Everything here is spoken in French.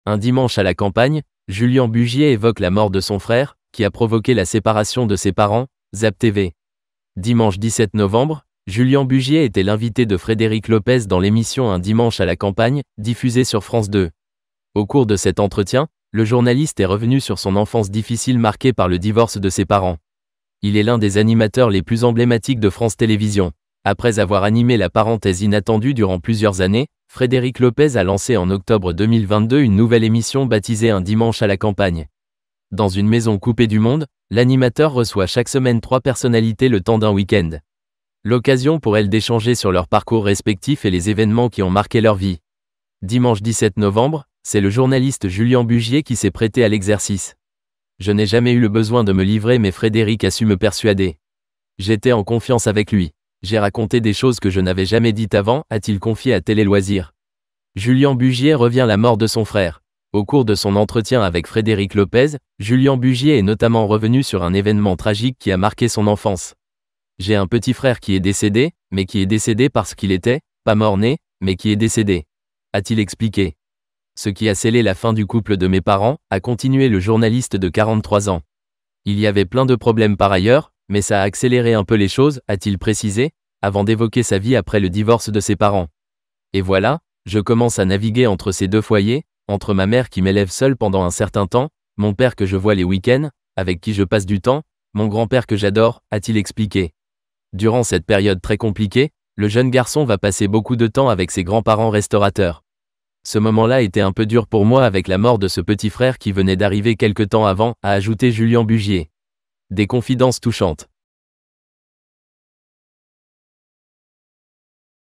Un dimanche à la campagne, Julien Bugier évoque la mort de son frère, qui a provoqué la séparation de ses parents, Zap TV. Dimanche 17 novembre, Julien Bugier était l'invité de Frédéric Lopez dans l'émission Un dimanche à la campagne, diffusée sur France 2. Au cours de cet entretien, le journaliste est revenu sur son enfance difficile marquée par le divorce de ses parents. Il est l'un des animateurs les plus emblématiques de France Télévisions. Après avoir animé La parenthèse inattendue durant plusieurs années, Frédéric Lopez a lancé en octobre 2022 une nouvelle émission baptisée Un dimanche à la campagne. Dans une maison coupée du monde, l'animateur reçoit chaque semaine 3 personnalités le temps d'un week-end. L'occasion pour elles d'échanger sur leur parcours respectif et les événements qui ont marqué leur vie. Dimanche 17 novembre, c'est le journaliste Julien Bugier qui s'est prêté à l'exercice. Je n'ai jamais eu le besoin de me livrer, mais Frédéric a su me persuader. J'étais en confiance avec lui. J'ai raconté des choses que je n'avais jamais dites avant, a-t-il confié à Télé Loisirs. Julien Bugier revient à la mort de son frère. Au cours de son entretien avec Frédéric Lopez, Julien Bugier est notamment revenu sur un événement tragique qui a marqué son enfance. J'ai un petit frère qui est décédé, mais qui est décédé parce qu'il était, pas mort-né, mais qui est décédé, a-t-il expliqué. Ce qui a scellé la fin du couple de mes parents, a continué le journaliste de 43 ans. Il y avait plein de problèmes par ailleurs, mais ça a accéléré un peu les choses, a-t-il précisé, avant d'évoquer sa vie après le divorce de ses parents. Et voilà, je commence à naviguer entre ces deux foyers, entre ma mère qui m'élève seule pendant un certain temps, mon père que je vois les week-ends, avec qui je passe du temps, mon grand-père que j'adore, a-t-il expliqué. Durant cette période très compliquée, le jeune garçon va passer beaucoup de temps avec ses grands-parents restaurateurs. Ce moment-là était un peu dur pour moi avec la mort de ce petit frère qui venait d'arriver quelque temps avant, a ajouté Julien Bugier. Des confidences touchantes.